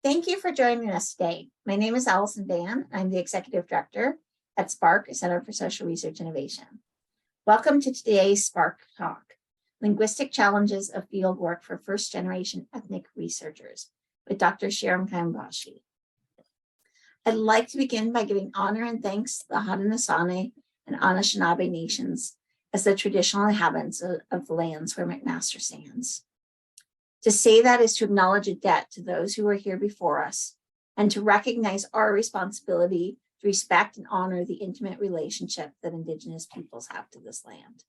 Thank you for joining us today. My name is Allison Van. I'm the Executive Director at SPARC, Center for Social Research Innovation. Welcome to today's SPARC Talk, Linguistic Challenges of Fieldwork for First-Generation Ethnic Researchers with Dr. Shirin Khayambashi. I'd like to begin by giving honor and thanks to the Haudenosaunee and Anishinaabe nations as the traditional inhabitants of the lands where McMaster stands. To say that is to acknowledge a debt to those who were here before us and to recognize our responsibility to respect and honor the intimate relationship that Indigenous peoples have to this land.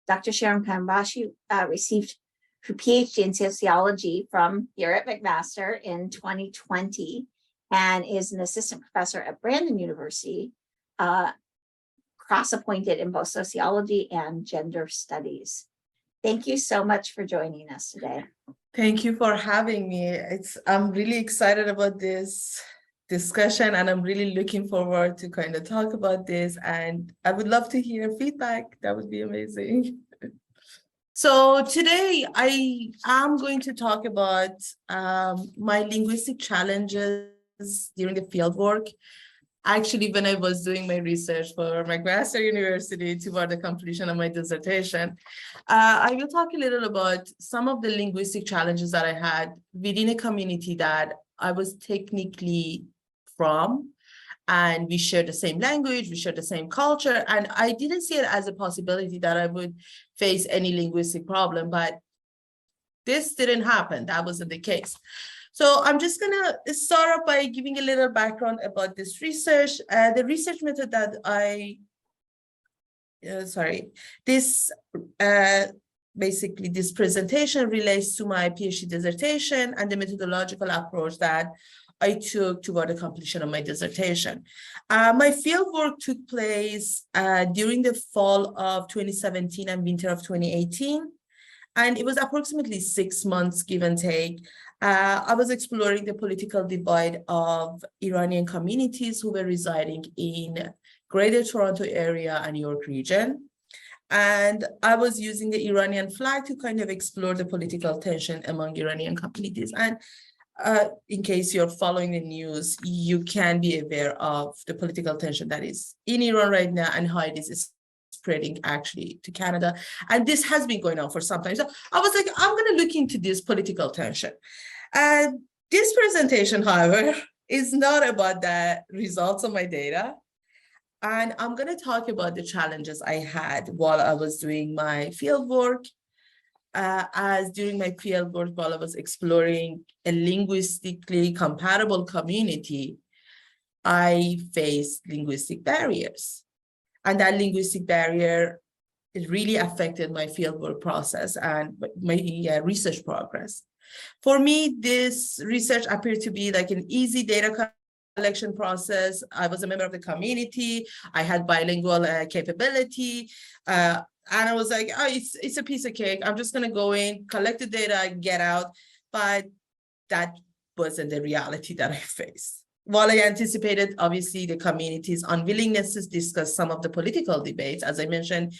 Dr. Shirin Khayambashi received her Ph.D. in Sociology from here at McMaster in 2020 and is an assistant professor at Brandon University, cross-appointed in both sociology and gender studies. Thank you so much for joining us today. Thank you for having me. I'm really excited about this discussion and I'm really looking forward to kind of talk about this, and I would love to hear feedback. That would be amazing. So today I am going to talk about my linguistic challenges during the fieldwork. Actually, when I was doing my research for McMaster University toward the completion of my dissertation, I will talk a little about some of the linguistic challenges that I had within a community that I was technically from, and we share the same language, we share the same culture, and I didn't see it as a possibility that I would face any linguistic problem, but this didn't happen. That wasn't the case. So I'm just gonna start off by giving a little background about this research. The research method that basically this presentation relates to my Ph.D. dissertation and the methodological approach that I took toward the completion of my dissertation. My fieldwork took place during the fall of 2017 and winter of 2018. And it was approximately 6 months, give and take. I was exploring the political divide of Iranian communities who were residing in Greater Toronto area and York region. And I was using the Iranian flag to kind of explore the political tension among Iranian communities. And in case you're following the news, you can be aware of the political tension that is in Iran right now and how it is spreading actually to Canada. And this has been going on for some time. So I was like, I'm going to look into this political tension. And this presentation, however, is not about the results of my data. And I'm going to talk about the challenges I had while I was doing my fieldwork. As during my fieldwork, while I was exploring a linguistically compatible community, I faced linguistic barriers. And that linguistic barrier, it really affected my fieldwork process and my research progress. For me, this research appeared to be like an easy data collection process. I was a member of the community. I had bilingual capability. And I was like, oh, it's a piece of cake. I'm just going to go in, collect the data, get out. But that wasn't the reality that I faced. While I anticipated, obviously, the community's unwillingness to discuss some of the political debates, as I mentioned,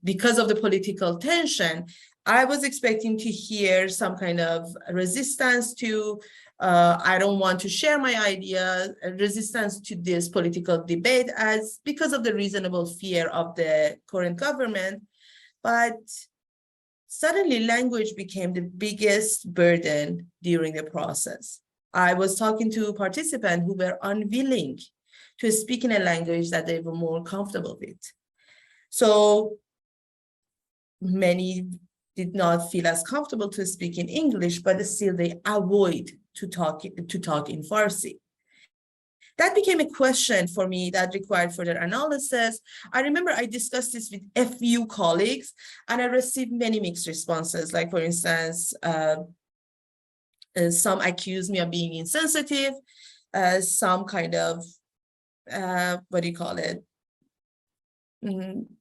because of the political tension, I was expecting to hear some kind of resistance to, I don't want to share my idea, resistance to this political debate because of the reasonable fear of the current government. But suddenly language became the biggest burden during the process. I was talking to participants who were unwilling to speak in a language that they were more comfortable with. So many did not feel as comfortable to speak in English, but still they avoid to talk in Farsi. That became a question for me that required further analysis. I remember I discussed this with a few colleagues and I received many mixed responses. Like, for instance, some accused me of being insensitive, some kind of,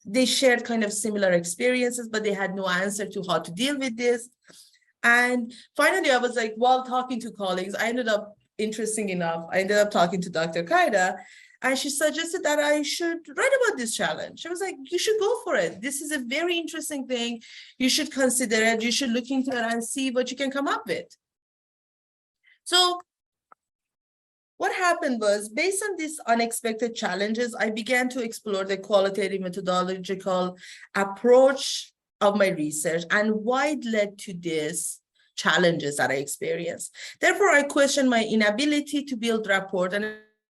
they shared kind of similar experiences, but they had no answer to how to deal with this. And finally, I was like, while talking to colleagues, interesting enough, I ended up talking to Dr. Qaida, and she suggested that I should write about this challenge. She was like, you should go for it. This is a very interesting thing. You should consider it. You should look into it and see what you can come up with. So what happened was, based on these unexpected challenges, I began to explore the qualitative methodological approach of my research and why it led to these challenges that I experienced. Therefore, I questioned my inability to build rapport, and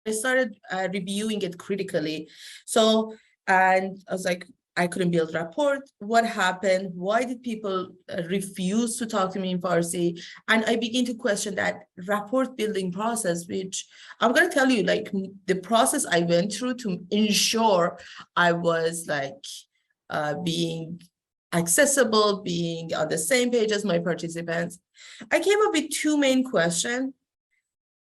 I started reviewing it critically. And I was like, I couldn't build rapport. What happened? Why did people refuse to talk to me in Farsi? And I began to question that rapport building process, which I'm going to tell you, like the process I went through to ensure I was like being accessible, being on the same page as my participants. I came up with two main questions,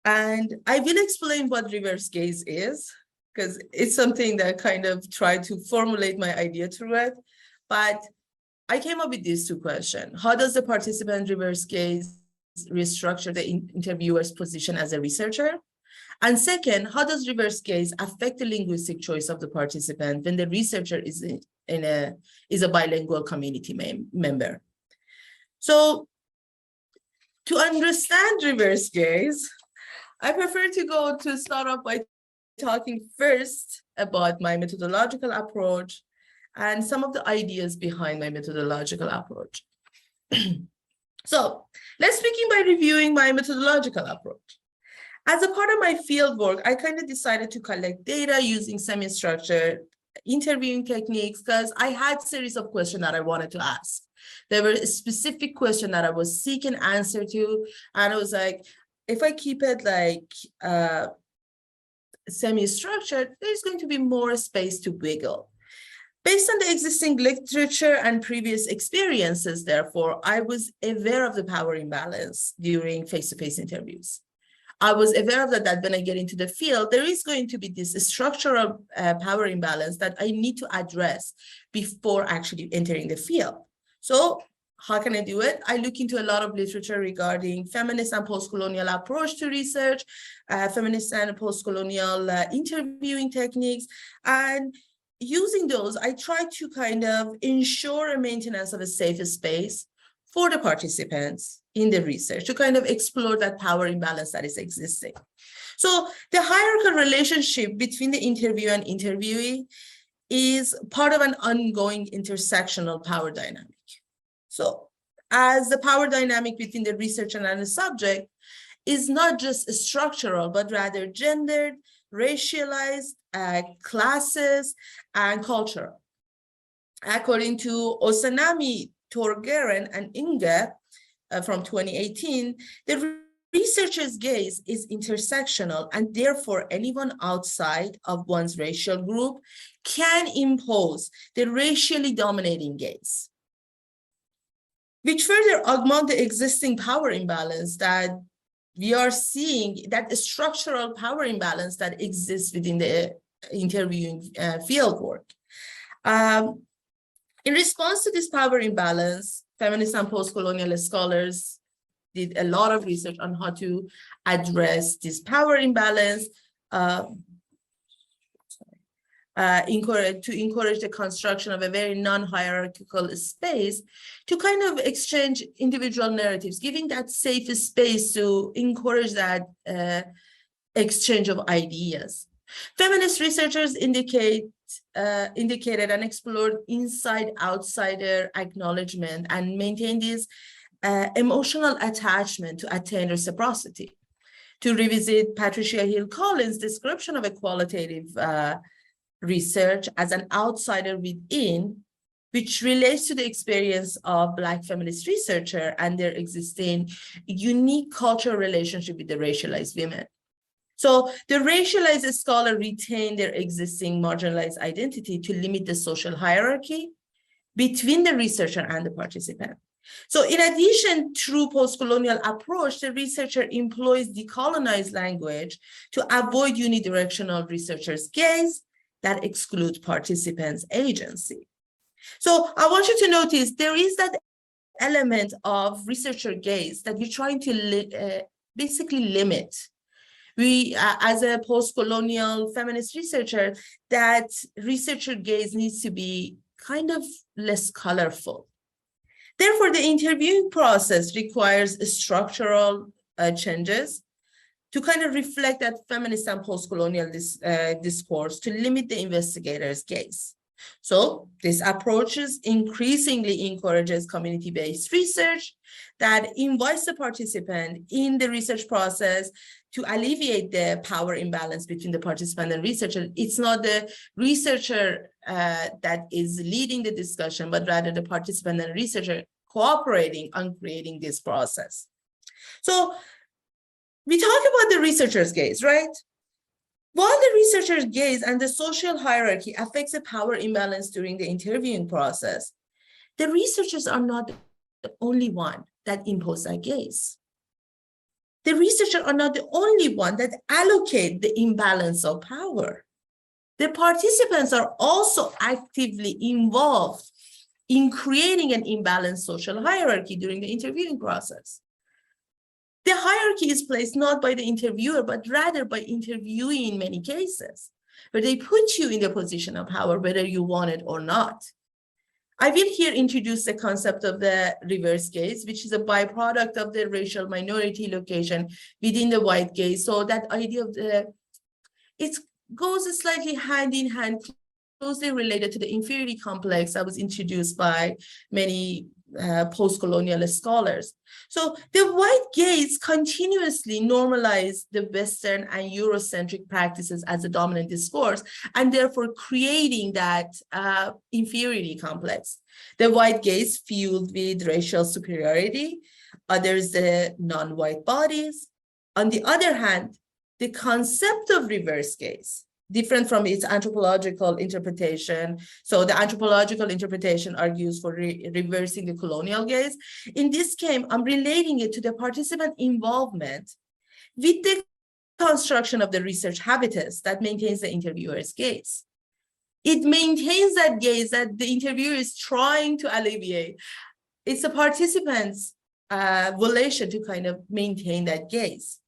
and I will explain what reverse gaze is, because it's something that kind of tried to formulate my idea through it. But I came up with these two questions. How does the participant reverse gaze restructure the interviewer's position as a researcher? And second, how does reverse gaze affect the linguistic choice of the participant when the researcher is a bilingual community member? So to understand reverse gaze, I prefer to start off by talking first about my methodological approach and some of the ideas behind my methodological approach. So let's begin by reviewing my methodological approach. As a part of my fieldwork, I kind of decided to collect data using semi-structured interviewing techniques because I had a series of questions that I wanted to ask. There were a specific question that I was seeking answer to, and I was like, if I keep it like semi-structured, there's going to be more space to wiggle. Based on the existing literature and previous experiences, therefore, I was aware of the power imbalance during face-to-face interviews. I was aware of that when I get into the field, there is going to be this structural power imbalance that I need to address before actually entering the field. So how can I do it? I look into a lot of literature regarding feminist and post-colonial approach to research, feminist and post-colonial interviewing techniques. And using those, I try to kind of ensure a maintenance of a safe space for the participants in the research to kind of explore that power imbalance that is existing. So the hierarchical relationship between the interviewer and interviewee is part of an ongoing intersectional power dynamic. So as the power dynamic between the researcher and the subject is not just structural, but rather gendered, racialized, classes, and cultural. According to Osanami, Torgeren, and Inge from 2018, the researcher's gaze is intersectional, and therefore anyone outside of one's racial group can impose the racially dominating gaze, which further augment the existing power imbalance that we are seeing, that structural power imbalance that exists within the interviewing fieldwork. In response to this power imbalance, feminist and post-colonial scholars did a lot of research on how to address this power imbalance, to encourage the construction of a very non-hierarchical space to kind of exchange individual narratives, giving that safe space to encourage that exchange of ideas. Feminist researchers indicated and explored inside-outsider acknowledgement and maintained this emotional attachment to attain reciprocity. To revisit Patricia Hill Collins' description of a qualitative research as an outsider within, which relates to the experience of Black feminist researchers and their existing unique cultural relationship with the racialized women. So the racialized scholar retained their existing marginalized identity to limit the social hierarchy between the researcher and the participant. So in addition, through post-colonial approach, the researcher employs decolonized language to avoid unidirectional researcher's gaze that exclude participants' agency. So I want you to notice there is that element of researcher gaze that we're trying to basically limit. We, as a post-colonial feminist researcher, that researcher gaze needs to be kind of less colorful. Therefore, the interviewing process requires structural changes to kind of reflect that feminist and post-colonial discourse to limit the investigator's gaze. So this approach increasingly encourages community-based research that invites the participant in the research process to alleviate the power imbalance between the participant and researcher. It's not the researcher that is leading the discussion, but rather the participant and researcher cooperating on creating this process. So we talk about the researcher's gaze, right? While the researcher's gaze and the social hierarchy affects the power imbalance during the interviewing process, the researchers are not the only one that impose that gaze. The researchers are not the only one that allocate the imbalance of power. The participants are also actively involved in creating an imbalanced social hierarchy during the interviewing process. The hierarchy is placed not by the interviewer, but rather by interviewing in many cases, where they put you in the position of power, whether you want it or not. I will here introduce the concept of the reverse gaze, which is a byproduct of the racial minority location within the white gaze. So that idea of it goes slightly hand in hand, closely related to the inferiority complex that was introduced by many post-colonial scholars. So the white gaze continuously normalized the Western and Eurocentric practices as a dominant discourse, and therefore creating that inferiority complex. The white gaze fueled with racial superiority, others the non-white bodies. On the other hand, the concept of reverse gaze, different from its anthropological interpretation. So the anthropological interpretation argues for reversing the colonial gaze. In this case, I'm relating it to the participant involvement with the construction of the research habitus that maintains the interviewer's gaze. It maintains that gaze that the interviewer is trying to alleviate. It's the participant's volition to kind of maintain that gaze.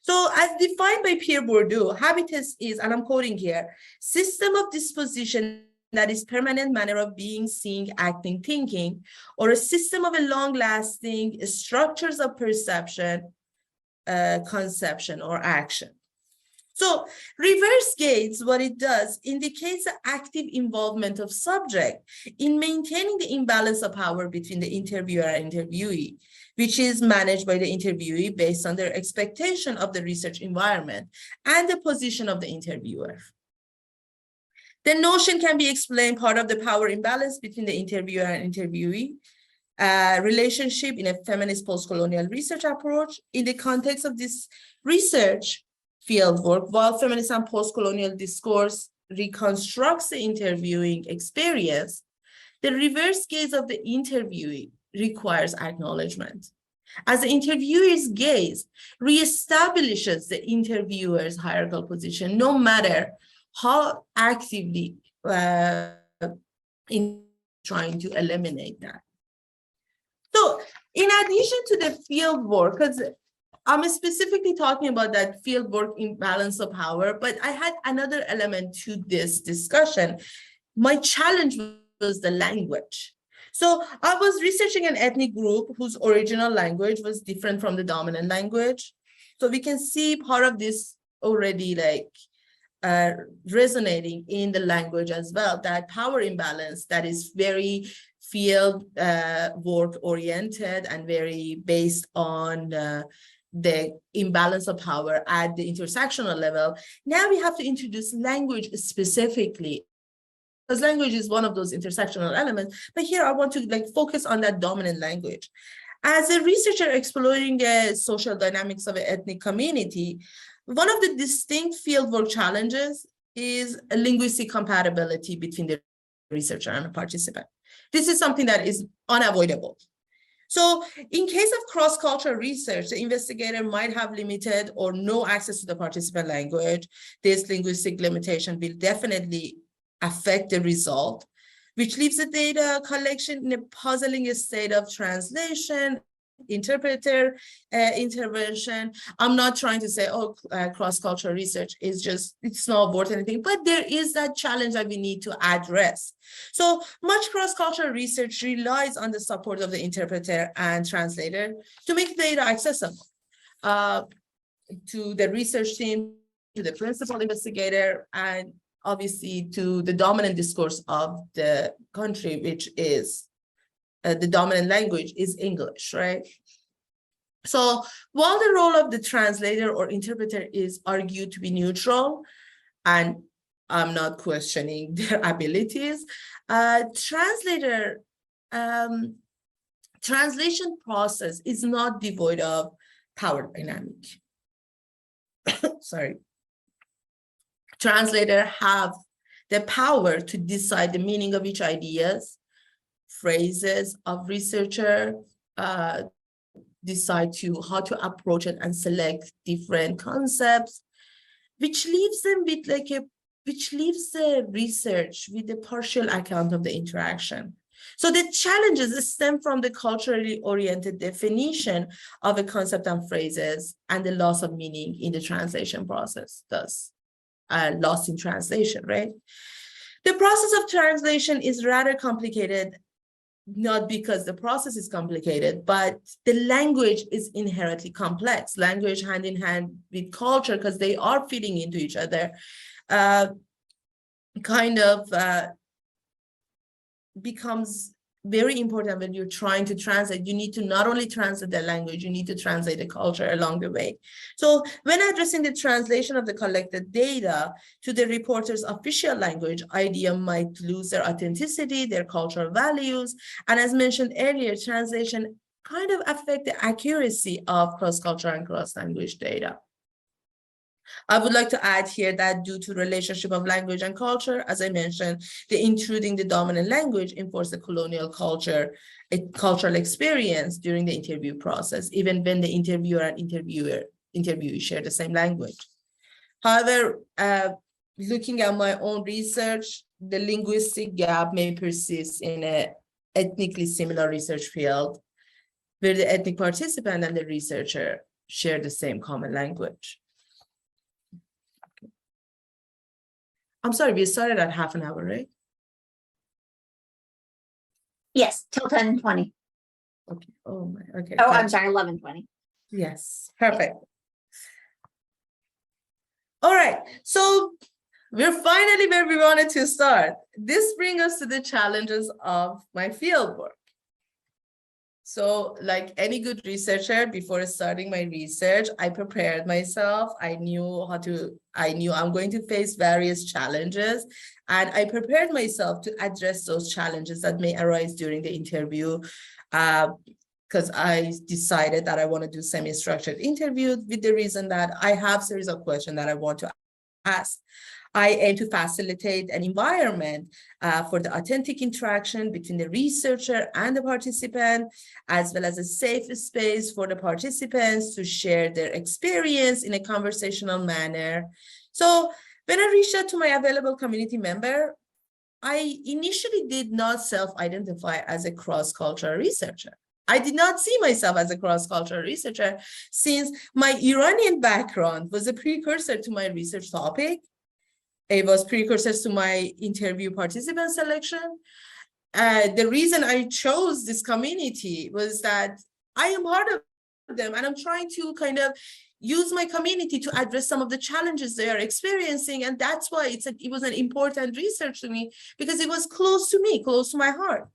So as defined by Pierre Bourdieu, habitus is, and I'm quoting here, system of disposition that is permanent manner of being, seeing, acting, thinking, or a system of a long-lasting structures of perception, conception, or action. So reverse gaze, what it does, indicates the active involvement of subject in maintaining the imbalance of power between the interviewer and interviewee, which is managed by the interviewee based on their expectation of the research environment and the position of the interviewer. The notion can be explained part of the power imbalance between the interviewer and interviewee relationship in a feminist post-colonial research approach. In the context of this research fieldwork, while feminist and post-colonial discourse reconstructs the interviewing experience, the reverse gaze of the interviewee requires acknowledgement, as the interviewer's gaze reestablishes the interviewer's hierarchical position, no matter how actively in trying to eliminate that. So in addition to the field work, because I'm specifically talking about that field work imbalance of power, but I had another element to this discussion. My challenge was the language. So I was researching an ethnic group whose original language was different from the dominant language. So we can see part of this already resonating in the language as well, that power imbalance that is very field work oriented and very based on the imbalance of power at the intersectional level. Now we have to introduce language specifically, because language is one of those intersectional elements. But here I want to focus on that dominant language. As a researcher exploring the social dynamics of an ethnic community, one of the distinct fieldwork challenges is a linguistic compatibility between the researcher and the participant. This is something that is unavoidable. So in case of cross-cultural research, the investigator might have limited or no access to the participant language. This linguistic limitation will definitely affect the result, which leaves the data collection in a puzzling state of translation, interpreter intervention. I'm not trying to say, oh, cross-cultural research is just, it's not worth anything, but there is that challenge that we need to address. So much cross-cultural research relies on the support of the interpreter and translator to make data accessible. to the research team, to the principal investigator, and obviously to the dominant discourse of the country, which is the dominant language is English, right? So while the role of the translator or interpreter is argued to be neutral, and I'm not questioning their abilities, translation process is not devoid of power dynamic. Sorry. Translator have the power to decide the meaning of each ideas, phrases of researcher, decide how to approach it and select different concepts, which leaves them with which leaves the research with a partial account of the interaction. So the challenges stem from the culturally oriented definition of a concept and phrases and the loss of meaning in the translation process, thus lost in translation, right? The process of translation is rather complicated, not because the process is complicated, but the language is inherently complex. Language hand in hand with culture, because they are feeding into each other, becomes very important when you're trying to translate. You need to not only translate the language, you need to translate the culture along the way. So when addressing the translation of the collected data to the reporter's official language, idea might lose their authenticity, their cultural values. And as mentioned earlier, translation kind of affect the accuracy of cross-cultural and cross-language data. I would like to add here that due to relationship of language and culture, as I mentioned, the intruding the dominant language enforce the colonial culture, a cultural experience during the interview process, even when the interviewer and interviewee share the same language. However, looking at my own research, the linguistic gap may persist in an ethnically similar research field, where the ethnic participant and the researcher share the same common language. I'm sorry, we started at half an hour, right? Yes, till 10:20. Okay. Oh my. Okay. Oh, I'm sorry, 11:20. Yes. Perfect. All right. So we're finally where we wanted to start. This brings us to the challenges of my fieldwork. So like any good researcher, before starting my research, I prepared myself. I knew I'm going to face various challenges, and I prepared myself to address those challenges that may arise during the interview, because I decided that I want to do semi-structured interview with the reason that I have a series of questions that I want to ask. I aim to facilitate an environment for the authentic interaction between the researcher and the participant, as well as a safe space for the participants to share their experience in a conversational manner. So when I reached out to my available community member, I initially did not self-identify as a cross-cultural researcher. I did not see myself as a cross-cultural researcher, since my Iranian background was a precursor to my research topic. It was precursors to my interview participant selection. The reason I chose this community was that I am part of them, and I'm trying to kind of use my community to address some of the challenges they are experiencing. And that's why it was an important research to me, because it was close to me, close to my heart.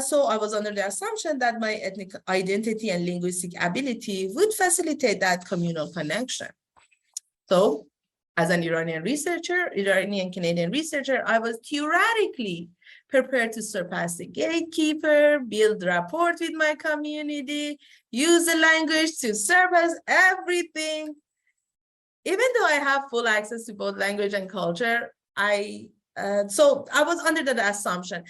So I was under the assumption that my ethnic identity and linguistic ability would facilitate that communal connection. So as an Iranian Canadian researcher, I was theoretically prepared to surpass the gatekeeper, build rapport with my community, use the language to surpass everything. Even though I have full access to both language and culture, so I was under that assumption.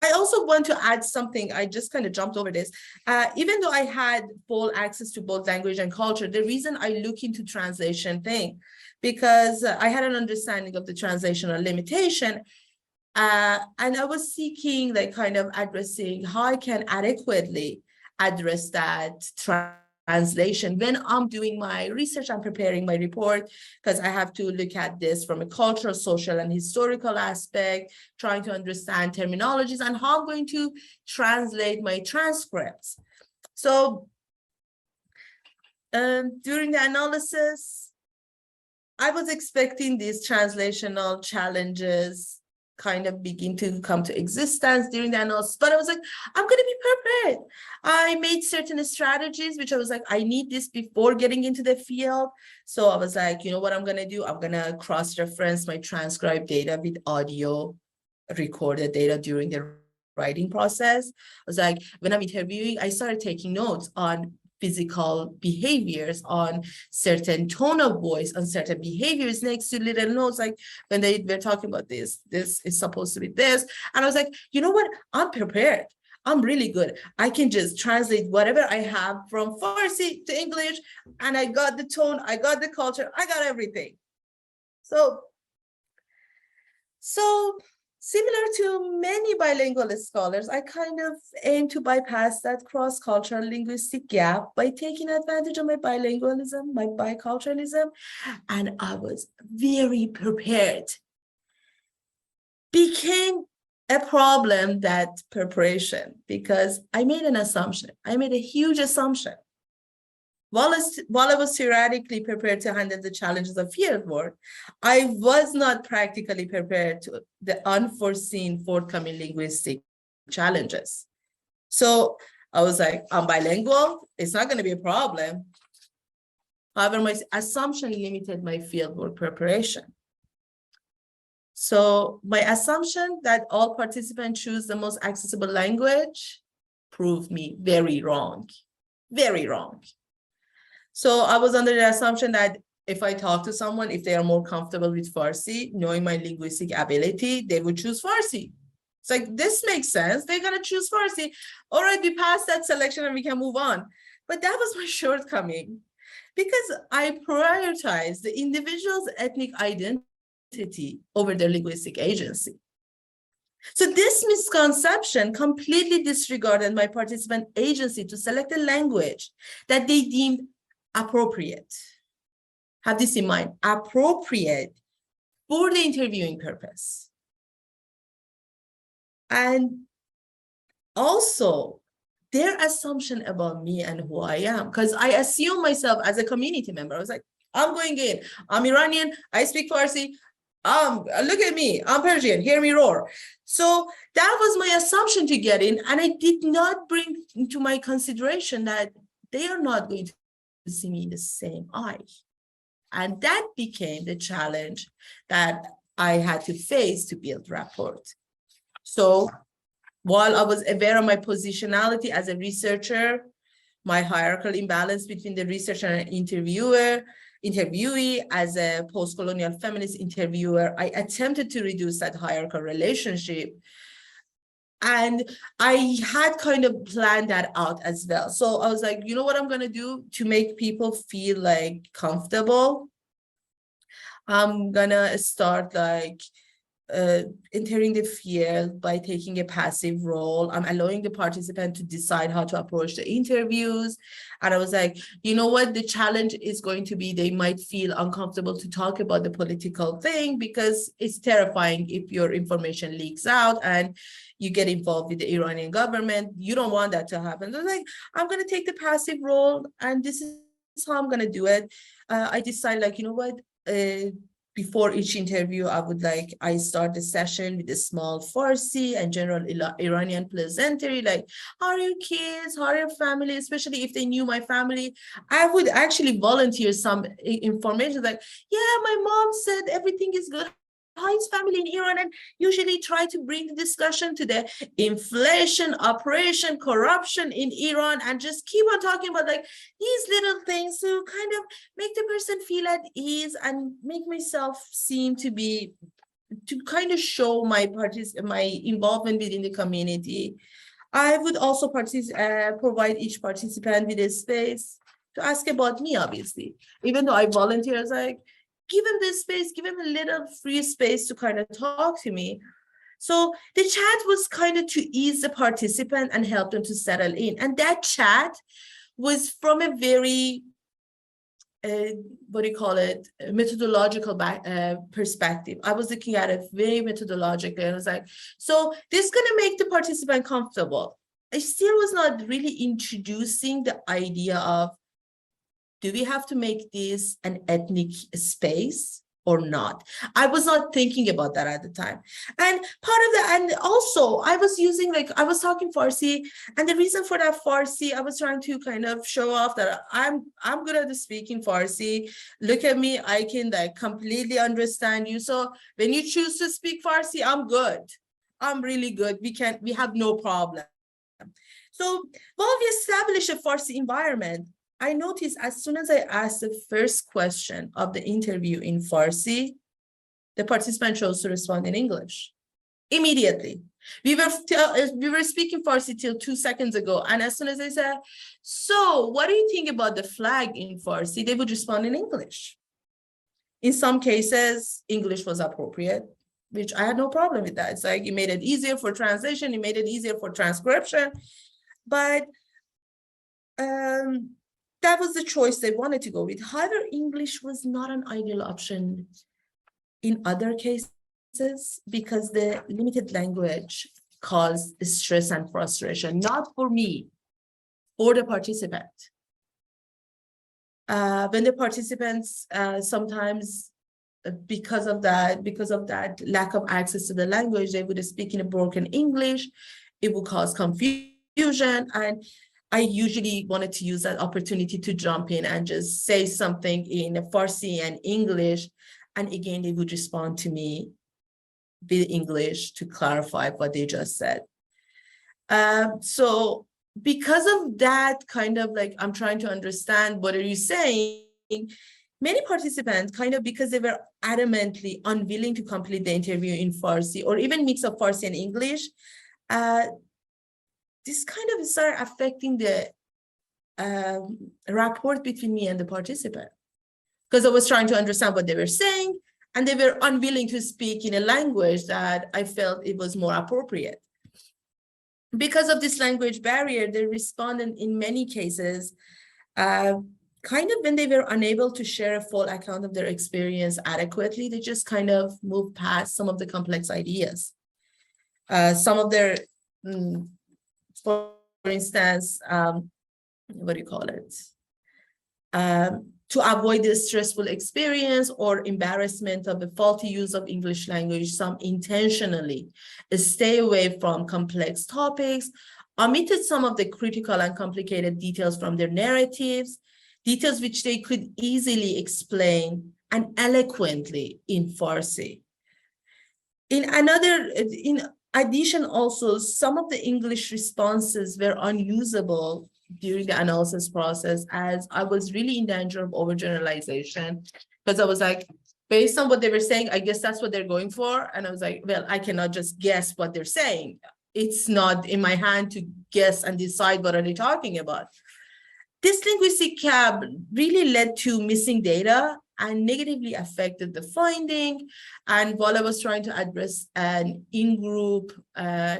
I also want to add something. I just kind of jumped over this. Even though I had full access to both language and culture, the reason I look into translation thing, because I had an understanding of the translational limitation, and I was seeking like kind of addressing how I can adequately address that translation when I'm doing my research and preparing my report, because I have to look at this from a cultural, social, and historical aspect, trying to understand terminologies and how I'm going to translate my transcripts. So during the analysis, I was expecting these translational challenges kind of begin to come to existence during the analysis, but I was like, I'm going to be prepared. I made certain strategies, which I was like, I need this before getting into the field. So I was like, you know what I'm going to do? I'm going to cross-reference my transcribed data with audio recorded data during the writing process. I was like, when I'm interviewing, I started taking notes on physical behaviors, on certain tone of voice, on certain behaviors next to little notes, like when they were talking about this is supposed to be this. And I was like, you know what? I'm prepared. I'm really good. I can just translate whatever I have from Farsi to English, and I got the tone, I got the culture, I got everything. So similar to many bilingual scholars, I kind of aim to bypass that cross-cultural linguistic gap by taking advantage of my bilingualism, my biculturalism, and I was very prepared. Became a problem, that preparation, because I made an assumption. I made a huge assumption. While I was theoretically prepared to handle the challenges of fieldwork, I was not practically prepared to the unforeseen forthcoming linguistic challenges. So I was like, I'm bilingual, it's not going to be a problem. However, my assumption limited my fieldwork preparation. So my assumption that all participants choose the most accessible language proved me very wrong, very wrong. So I was under the assumption that if I talk to someone, if they are more comfortable with Farsi, knowing my linguistic ability, they would choose Farsi. It's like, this makes sense. They're going to choose Farsi. All right, we passed that selection and we can move on. But that was my shortcoming, because I prioritized the individual's ethnic identity over their linguistic agency. So this misconception completely disregarded my participant agency to select a language that they deemed appropriate. Have this in mind, appropriate for the interviewing purpose. And also their assumption about me and who I am, because I assume myself as a community member. I was like, I'm going in, I'm Iranian, I speak Farsi, look at me, I'm Persian, hear me roar. So that was my assumption to get in, and I did not bring into my consideration that they are not going to see me in the same eye. And that became the challenge that I had to face to build Rapport. So while I was aware of my positionality as a researcher, my hierarchical imbalance between the researcher and interviewee, as a post-colonial feminist interviewer, I attempted to reduce that hierarchical relationship. And I had kind of planned that out as well. So I was like, you know what I'm going to do to make people feel like comfortable? I'm going to start like entering the field by taking a passive role. I'm allowing the participant to decide how to approach the interviews. And I was like, you know what, the challenge is going to be, they might feel uncomfortable to talk about the political thing because it's terrifying if your information leaks out and you get involved with the Iranian government. You don't want that to happen. So I was like, I'm going to take the passive role, and this is how I'm going to do it. I decided, like, you know what, before each interview, I start the session with a small Farsi and general Iranian pleasantry, like, how are your kids, how are your family, especially if they knew my family. I would actually volunteer some information like, yeah, my mom said everything is good. How is family in Iran? And usually try to bring the discussion to the inflation, oppression, corruption in Iran, and just keep on talking about like these little things to kind of make the person feel at ease and make myself seem to kind of show my involvement within the community. I would also provide each participant with a space to ask about me, obviously. Even though I volunteer, I was like, give him this space, give him a little free space to kind of talk to me. So the chat was kind of to ease the participant and help them to settle in. And that chat was from a very, methodological perspective. I was looking at it very methodologically, and I was like, so this is going to make the participant comfortable. I still was not really introducing the idea of do we have to make this an ethnic space or not? I was not thinking about that at the time. And part of that, and also I was using, like, I was talking Farsi, and the reason for that Farsi, I was trying to kind of show off that I'm good at speaking Farsi. Look at me, I can like completely understand you. So when you choose to speak Farsi, I'm good. I'm really good. We have no problem. So while we establish a Farsi environment, I noticed as soon as I asked the first question of the interview in Farsi, the participant chose to respond in English immediately. We were speaking Farsi till 2 seconds ago, and as soon as I said, "So, what do you think about the flag in Farsi?" they would respond in English. In some cases, English was appropriate, which I had no problem with that. It's like it made it easier for translation, it made it easier for transcription, but that was the choice they wanted to go with. However, English was not an ideal option in other cases because the limited language caused stress and frustration, not for me, for the participant. When the participants sometimes, because of that lack of access to the language, they would speak in a broken English, it would cause confusion, and I usually wanted to use that opportunity to jump in and just say something in Farsi and English. And again, they would respond to me with English to clarify what they just said. So because of that kind of like, I'm trying to understand what are you saying, many participants kind of, because they were adamantly unwilling to complete the interview in Farsi or even mix of Farsi and English, this kind of started affecting the rapport between me and the participant, because I was trying to understand what they were saying, and they were unwilling to speak in a language that I felt it was more appropriate. Because of this language barrier, the respondent in many cases, kind of when they were unable to share a full account of their experience adequately, they just kind of moved past some of the complex ideas. Some of their, for instance, what do you call it? To avoid the stressful experience or embarrassment of the faulty use of English language, some intentionally stay away from complex topics, omitted some of the critical and complicated details from their narratives, details which they could easily explain and eloquently in Farsi. In addition, also, some of the English responses were unusable during the analysis process, as I was really in danger of overgeneralization, because I was like, based on what they were saying, I guess that's what they're going for. And I was like, well, I cannot just guess what they're saying. It's not in my hand to guess and decide what are they talking about. This linguistic gap really led to missing data and negatively affected the finding. And while I was trying to address an in-group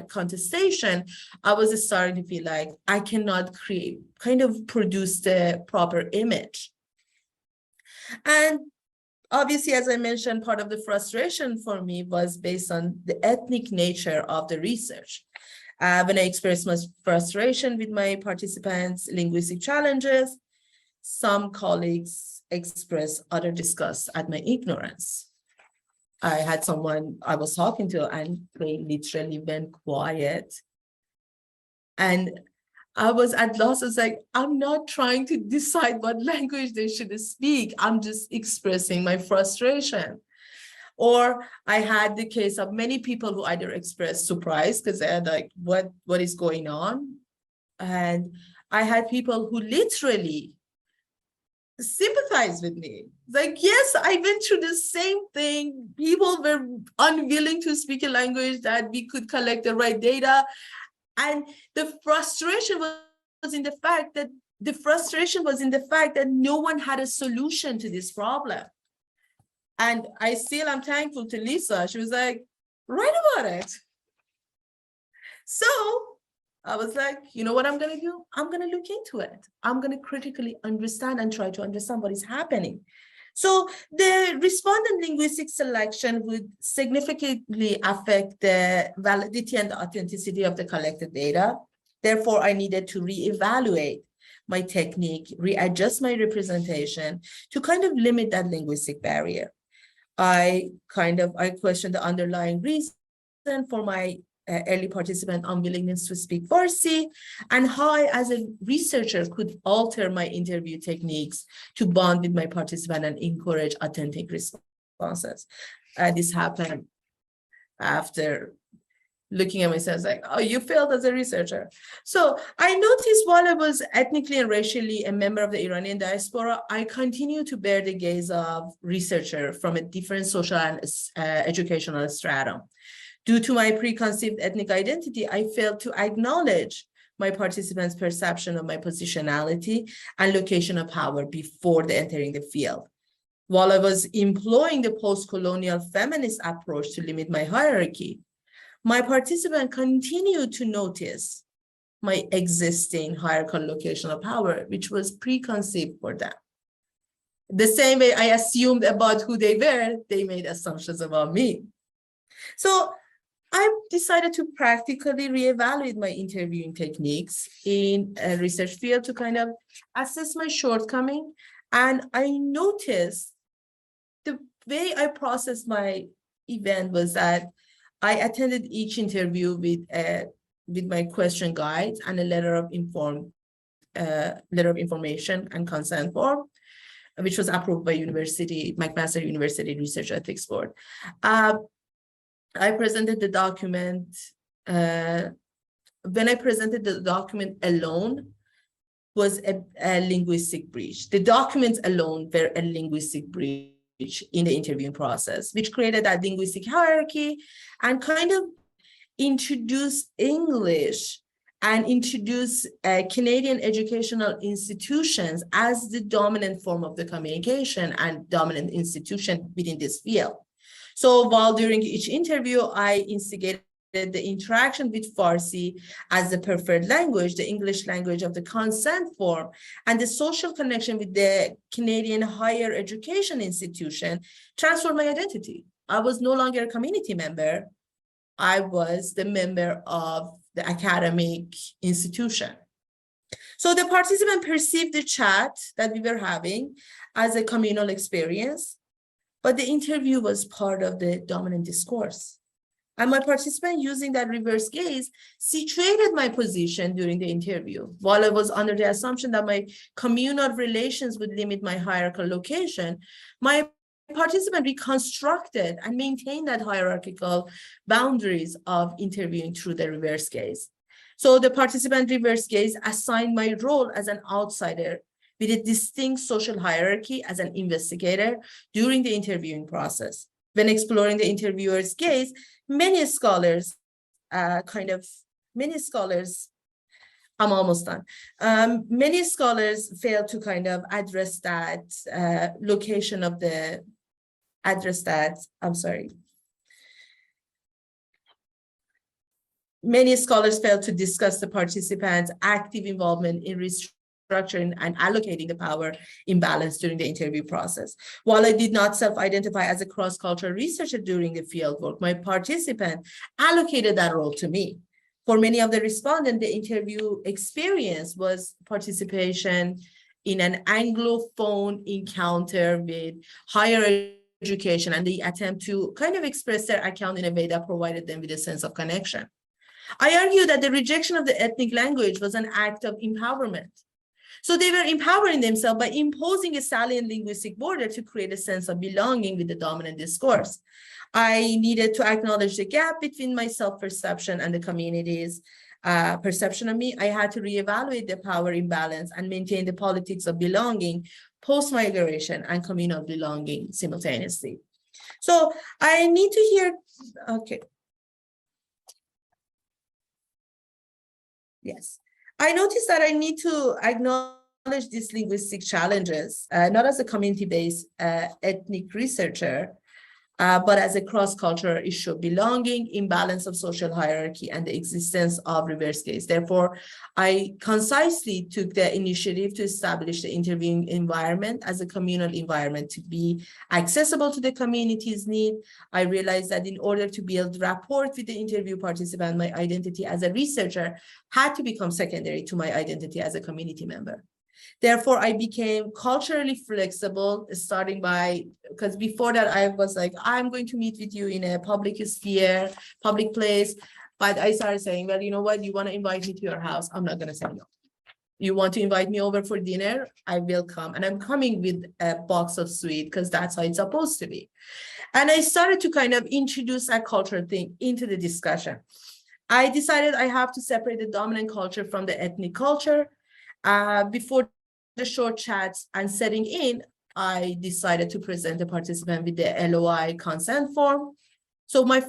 contestation, I was starting to feel like I cannot produce the proper image. And obviously, as I mentioned, part of the frustration for me was based on the ethnic nature of the research. When I expressed my frustration with my participants' linguistic challenges, some colleagues expressed utter disgust at my ignorance. I had someone I was talking to and they literally went quiet. And I was at loss. I was like, I'm not trying to decide what language they should speak. I'm just expressing my frustration. Or I had the case of many people who either expressed surprise because they're like, what is going on? And I had people who literally sympathize with me. Like, yes, I went through the same thing. People were unwilling to speak a language that we could collect the right data. And the frustration was in the fact that no one had a solution to this problem. And I'm thankful to Lisa. She was like, write about it. So I was like, you know what I'm going to do? I'm going to look into it. I'm going to critically understand and try to understand what is happening. So the respondent linguistic selection would significantly affect the validity and the authenticity of the collected data. Therefore, I needed to reevaluate my technique, readjust my representation to kind of limit that linguistic barrier. I questioned the underlying reason for my early participant unwillingness to speak Farsi, and how I, as a researcher, could alter my interview techniques to bond with my participant and encourage authentic responses. This happened after looking at myself like, oh, you failed as a researcher. So I noticed while I was ethnically and racially a member of the Iranian diaspora, I continue to bear the gaze of researcher from a different social and educational stratum. Due to my preconceived ethnic identity, I failed to acknowledge my participants' perception of my positionality and location of power before they entering the field. While I was employing the post-colonial feminist approach to limit my hierarchy, my participant continued to notice my existing hierarchical location of power, which was preconceived for them. The same way I assumed about who they were, they made assumptions about me. So I decided to practically reevaluate my interviewing techniques in a research field to kind of assess my shortcoming. And I noticed the way I processed my event was that I attended each interview with my question guides and a letter of information and consent form, which was approved by McMaster University Research Ethics Board. I presented the document. When I presented the document alone, was a linguistic breach. The documents alone were a linguistic breach in the interviewing process, which created that linguistic hierarchy and kind of introduced English and introduced Canadian educational institutions as the dominant form of the communication and dominant institution within this field. So while during each interview, I instigated the interaction with Farsi as the preferred language, the English language of the consent form, and the social connection with the Canadian higher education institution transformed my identity. I was no longer a community member. I was the member of the academic institution. So the participant perceived the chat that we were having as a communal experience, but the interview was part of the dominant discourse. And my participant, using that reverse gaze, situated my position during the interview. While I was under the assumption that my communal relations would limit my hierarchical location, my participant reconstructed and maintained that hierarchical boundaries of interviewing through the reverse gaze. So the participant reverse gaze assigned my role as an outsider with a distinct social hierarchy as an investigator during the interviewing process. When exploring the interviewer's gaze, many scholars, I'm almost done. Many scholars fail to kind of address that Many scholars fail to discuss the participants' active involvement in restructuring and allocating the power imbalance during the interview process. While I did not self-identify as a cross-cultural researcher during the fieldwork, my participant allocated that role to me. For many of the respondents, the interview experience was participation in an Anglophone encounter with higher education and the attempt to kind of express their account in a way that provided them with a sense of connection. I argue that the rejection of the ethnic language was an act of empowerment. So they were empowering themselves by imposing a salient linguistic border to create a sense of belonging with the dominant discourse. I needed to acknowledge the gap between my self-perception and the community's perception of me. I had to reevaluate the power imbalance and maintain the politics of belonging, post-migration, and communal belonging simultaneously. So I need to hear, okay. Yes, I noticed that I need to acknowledge these linguistic challenges, not as a community-based ethnic researcher, but as a cross-cultural issue of belonging, imbalance of social hierarchy, and the existence of reverse gaze. Therefore, I concisely took the initiative to establish the interviewing environment as a communal environment to be accessible to the community's need. I realized that in order to build rapport with the interview participant, my identity as a researcher had to become secondary to my identity as a community member. Therefore, I became culturally flexible, starting by, because before that I was like, I'm going to meet with you in a public sphere, public place. But I started saying, well, you know what, you want to invite me to your house, I'm not going to say no. You want to invite me over for dinner, I will come. And I'm coming with a box of sweet because that's how it's supposed to be. And I started to kind of introduce that culture thing into the discussion. I decided I have to separate the dominant culture from the ethnic culture. Before the short chats and setting in, I decided to present the participant with the LOI consent form. So my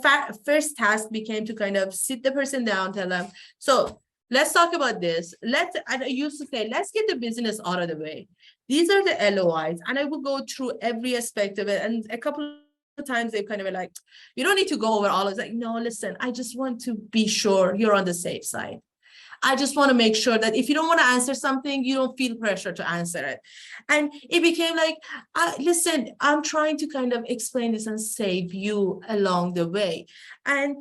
first task became to kind of sit the person down, tell them, so let's talk about this. And I used to say, let's get the business out of the way. These are the LOIs. And I would go through every aspect of it. And a couple of times they kind of were like, you don't need to go over all of it. Like, no, listen, I just want to be sure you're on the safe side. I just want to make sure that if you don't want to answer something, you don't feel pressure to answer it. And it became like, listen, I'm trying to kind of explain this and save you along the way. And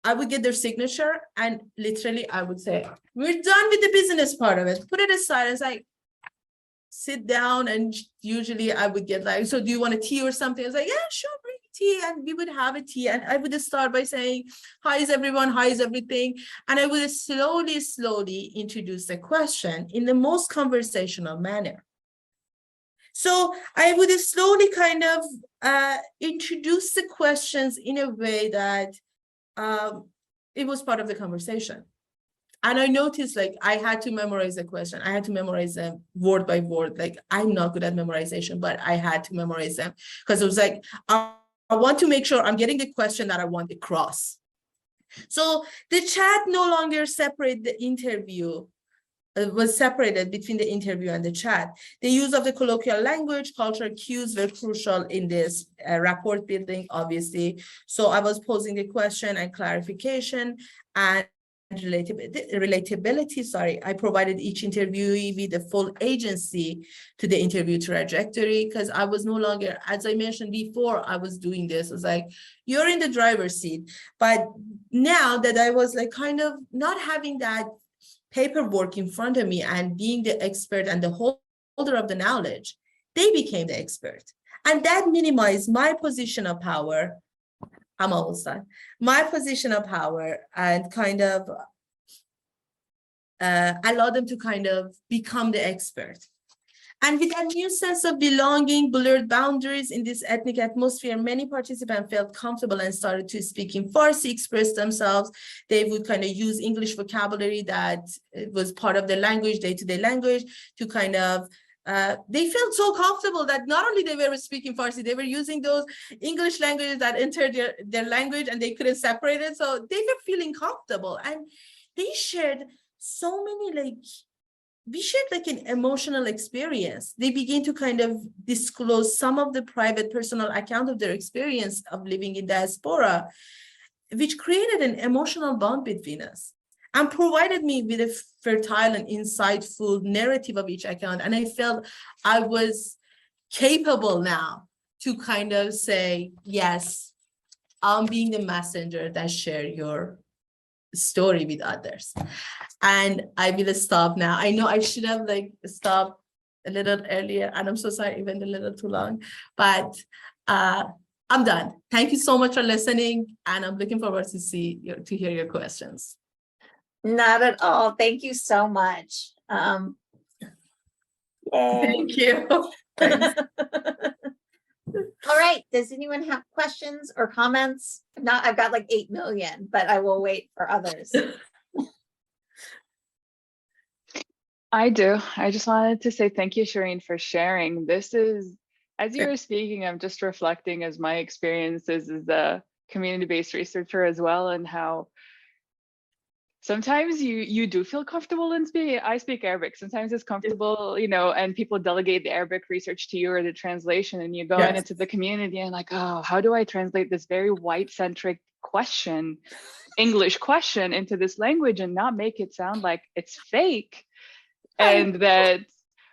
I would get their signature and literally I would say, we're done with the business part of it. Put it aside. It's like, sit down. And usually I would get like, so do you want a tea or something? I was like, yeah, sure, bring tea. And we would have a tea. And I would start by saying, hi is everyone, hi is everything. And I would slowly introduce the question in the most conversational manner. So I would slowly kind of introduce the questions in a way that it was part of the conversation. And I noticed like I had to memorize the question. I had to memorize them word by word. Like I'm not good at memorization, but I had to memorize them because it was like, I want to make sure I'm getting the question that I want across. So the chat no longer separated the interview, was separated between the interview and the chat. The use of the colloquial language, cultural cues were crucial in this rapport building, obviously. So I was posing the question and clarification and relatability, I provided each interviewee with the full agency to the interview trajectory because I was no longer, as I mentioned before, I was doing this. I was like, you're in the driver's seat. But now that I was like kind of not having that paperwork in front of me and being the expert and the holder of the knowledge, they became the expert. And that minimized my position of power. I'm almost done. My position of power and kind of allow them to kind of become the expert. And with that new sense of belonging, blurred boundaries in this ethnic atmosphere, many participants felt comfortable and started to speak in Farsi, express themselves. They would kind of use English vocabulary that was part of their language, day-to-day language, to kind of they felt so comfortable that not only they were speaking Farsi, they were using those English languages that entered their language and they couldn't separate it. So they were feeling comfortable and they shared so many, we shared like an emotional experience. They began to kind of disclose some of the private personal account of their experience of living in diaspora, which created an emotional bond between us and provided me with a fertile and insightful narrative of each account. And I felt I was capable now to kind of say, yes, I'm being the messenger that share your story with others. And I will stop now. I know I should have stopped a little earlier, and I'm so sorry, it went a little too long, but I'm done. Thank you so much for listening, and I'm looking forward to hear your questions. Not at all. Thank you so much. Thank you. Thanks. All right. Does anyone have questions or comments? If not, I've got like 8 million, but I will wait for others. I do. I just wanted to say thank you, Shirin, for sharing. This is, as you were speaking, I'm just reflecting as my experiences as a community-based researcher as well, and how sometimes you do feel comfortable in speaking. I speak Arabic. Sometimes it's comfortable, and people delegate the Arabic research to you or the translation, and you go into the community and like, oh, how do I translate this very white-centric question, English question, into this language and not make it sound like it's fake? And that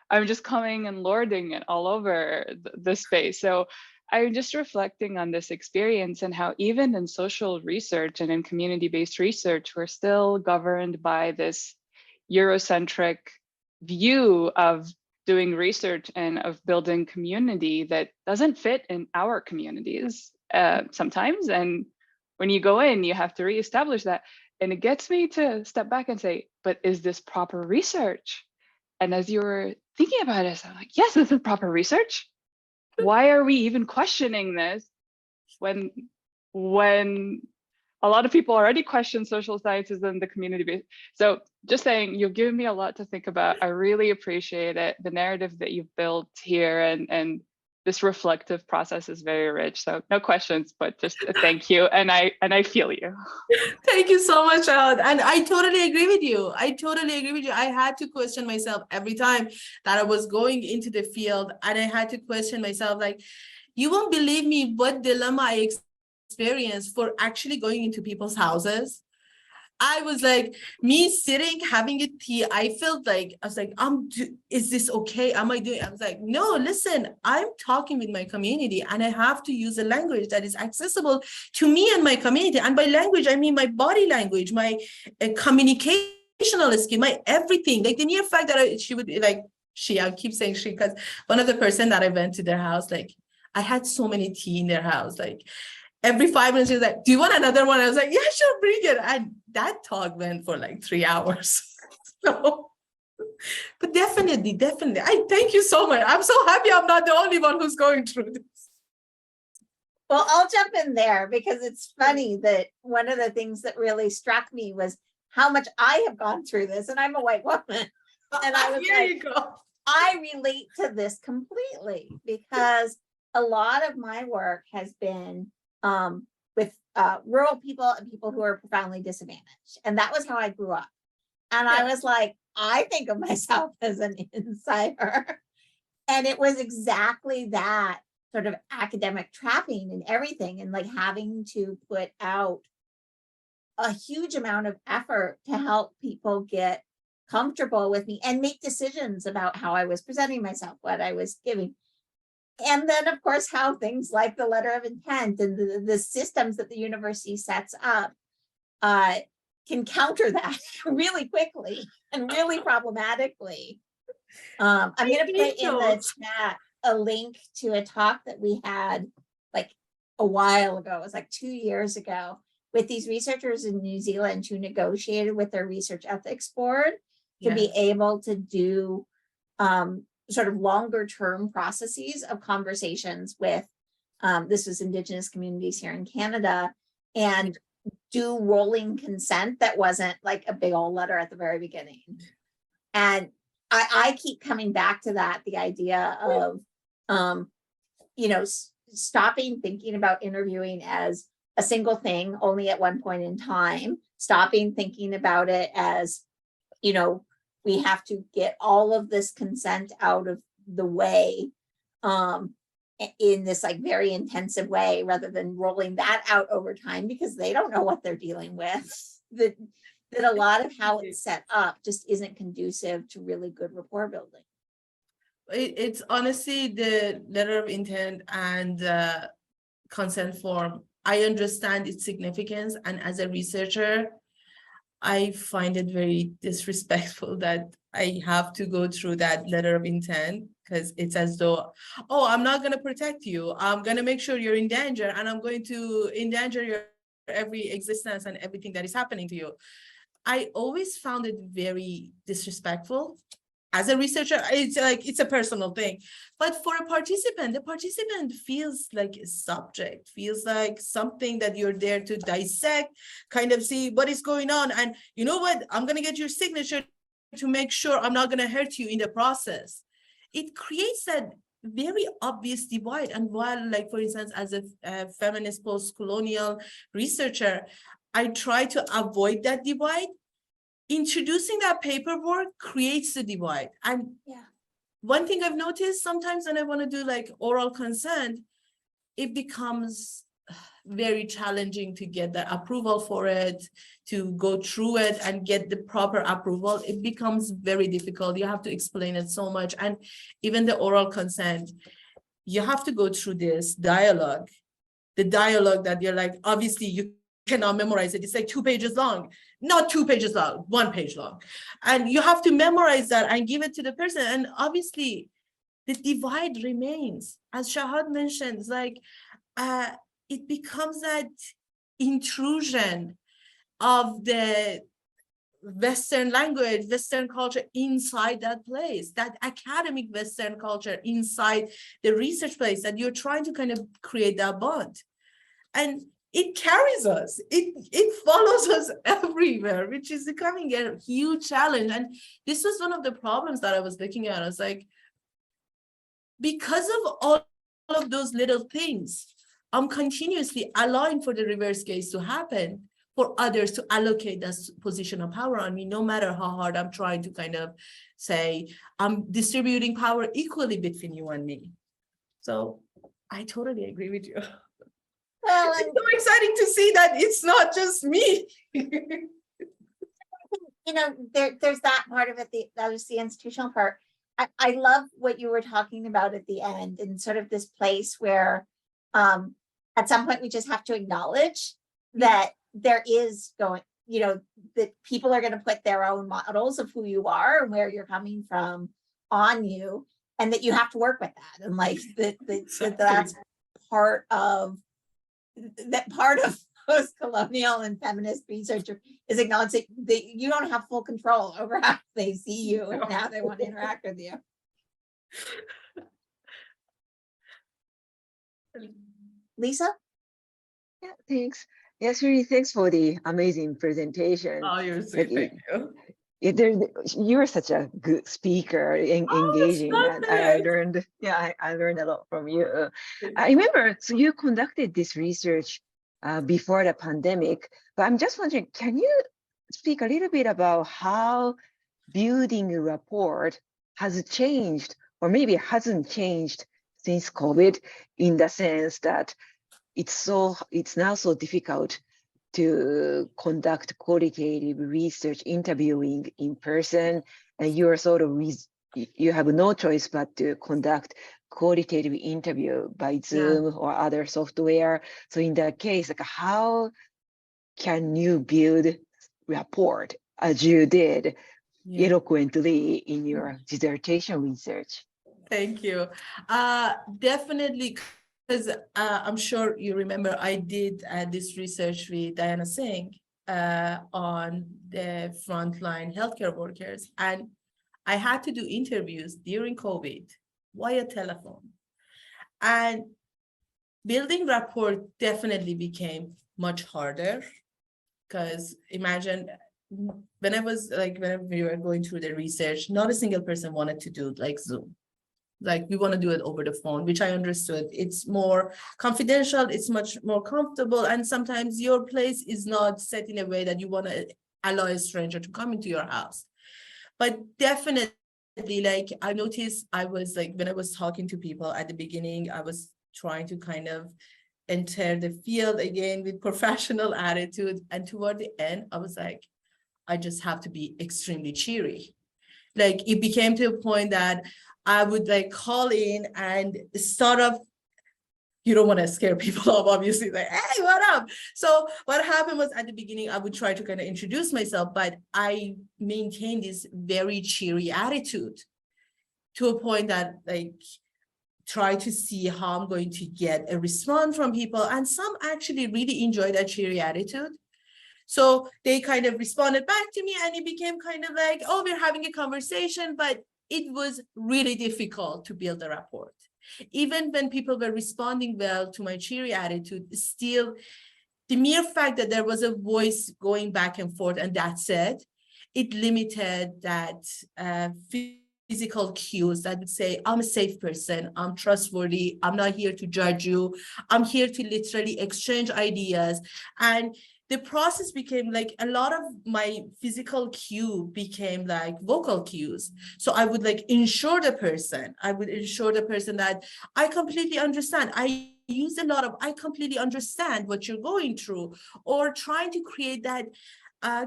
I'm just coming and lording it all over the space. So I'm just reflecting on this experience and how even in social research and in community-based research, we're still governed by this Eurocentric view of doing research and of building community that doesn't fit in our communities sometimes. And when you go in, you have to reestablish that. And it gets me to step back and say, but is this proper research? And as you were thinking about it, I'm like, yes, this is proper research. Why are we even questioning this when a lot of people already question social sciences and the community base? So just saying, you've given me a lot to think about. I really appreciate it. The narrative that you've built here and this reflective process is very rich. So no questions, but just a thank you. And I feel you. Thank you so much, Alan. And I totally agree with you. I had to question myself every time that I was going into the field, and I had to question myself, like, you won't believe me what dilemma I experienced for actually going into people's houses. I was like, me sitting, having a tea, I felt like, I was like, is this okay? Am I doing? I was like, no, listen, I'm talking with my community and I have to use a language that is accessible to me and my community. And by language, I mean my body language, my communicational skill, my everything. Like the mere fact that I keep saying she, because one of the person that I went to their house, like I had so many tea in their house, like every 5 minutes, she was like, do you want another one? I was like, yeah, sure, bring it. And that talk went for like 3 hours. So, but definitely. I thank you so much. I'm so happy I'm not the only one who's going through this. Well, I'll jump in there because it's funny that one of the things that really struck me was how much I have gone through this, and I'm a white woman. And I was like, I relate to this completely because a lot of my work has been with rural people and people who are profoundly disadvantaged. And that was how I grew up. And I was like, I think of myself as an insider. And it was exactly that sort of academic trapping and everything, and like having to put out a huge amount of effort to help people get comfortable with me and make decisions about how I was presenting myself, what I was giving. And then, of course, how things like the letter of intent and the systems that the university sets up can counter that really quickly and really problematically. I'm going to put in the chat a link to a talk that we had like a while ago. It was like 2 years ago with these researchers in New Zealand who negotiated with their research ethics board to be able to do sort of longer term processes of conversations with, this was Indigenous communities here in Canada, and do rolling consent that wasn't like a big old letter at the very beginning. And I keep coming back to that, the idea of, stopping thinking about interviewing as a single thing only at one point in time, stopping thinking about it as, we have to get all of this consent out of the way in this like very intensive way, rather than rolling that out over time because they don't know what they're dealing with. That a lot of how it's set up just isn't conducive to really good rapport building. It's honestly the letter of intent and consent form. I understand its significance, and as a researcher, I find it very disrespectful that I have to go through that letter of intent, because it's as though, oh, I'm not going to protect you. I'm going to make sure you're in danger, and I'm going to endanger your every existence and everything that is happening to you. I always found it very disrespectful. As a researcher, it's a personal thing. But for a participant, the participant feels like a subject, feels like something that you're there to dissect, kind of see what is going on. And you know what? I'm going to get your signature to make sure I'm not going to hurt you in the process. It creates that very obvious divide. And while, like, for instance, as a feminist post-colonial researcher, I try to avoid that divide. Introducing that paperwork creates the divide. And one thing I've noticed, sometimes when I want to do like oral consent, it becomes very challenging to get the approval for it, to go through it and get the proper approval. It becomes very difficult. You have to explain it so much. And even the oral consent, you have to go through this dialogue, the dialogue that you're like, obviously you cannot memorize it. It's like 2 pages long, not 2 pages long, 1 page long. And you have to memorize that and give it to the person. And obviously the divide remains. As Shahad mentioned, it's like it becomes that intrusion of the Western language, Western culture inside that place, that academic Western culture inside the research place, that you're trying to kind of create that bond. And it carries us, it follows us everywhere, which is becoming a huge challenge. And this was one of the problems that I was looking at. I was like, because of all of those little things, I'm continuously allowing for the reverse gaze to happen, for others to allocate that position of power on me, no matter how hard I'm trying to kind of say, I'm distributing power equally between you and me. So I totally agree with you. Well, It's so exciting to see that it's not just me. there's that part of it, that was the institutional part. I love what you were talking about at the end, and sort of this place where at some point we just have to acknowledge that there is going, that people are going to put their own models of who you are and where you're coming from on you, and that you have to work with that. And like that's part of post-colonial and feminist research is acknowledging that you don't have full control over how they see you and how they want to interact with you. Lisa? Yeah, thanks. Yes, really, thanks for the amazing presentation. Oh, you're sweet. Thank you. You're such a good speaker, engaging, and I learned. Yeah, I learned a lot from you. I remember, so you conducted this research before the pandemic, but I'm just wondering, can you speak a little bit about how building a rapport has changed, or maybe hasn't changed since COVID, in the sense that it's now so difficult to conduct qualitative research interviewing in person, and you're sort of you have no choice but to conduct qualitative interview by Zoom or other software. So in that case, like, how can you build rapport as you did eloquently in your dissertation research? Thank you. Definitely, because I'm sure you remember I did this research with Diana Singh on the frontline healthcare workers, and I had to do interviews during COVID via telephone. And building rapport definitely became much harder, because imagine whenever we were going through the research, not a single person wanted to do like Zoom. Like, we want to do it over the phone, which I understood. It's more confidential, it's much more comfortable, and sometimes your place is not set in a way that you want to allow a stranger to come into your house. But definitely, like, I noticed I was like, when I was talking to people at the beginning, I was trying to kind of enter the field again with professional attitude. And toward the end, I was like, I just have to be extremely cheery. Like, it became to a point that I would like call in and start off. You don't want to scare people off, obviously, like, hey, what up? So what happened was, at the beginning, I would try to kind of introduce myself, but I maintained this very cheery attitude to a point that, like, try to see how I'm going to get a response from people. And some actually really enjoyed that cheery attitude. So they kind of responded back to me, and it became kind of like, oh, we're having a conversation, but it was really difficult to build a rapport. Even when people were responding well to my cheery attitude, still the mere fact that there was a voice going back and forth, and that's it limited that physical cues that would say, I'm a safe person, I'm trustworthy, I'm not here to judge you, I'm here to literally exchange ideas. And the process became like, a lot of my physical cue became like vocal cues. So I would like ensure the person that I completely understand. I use a lot of, I completely understand what you're going through, or trying to create that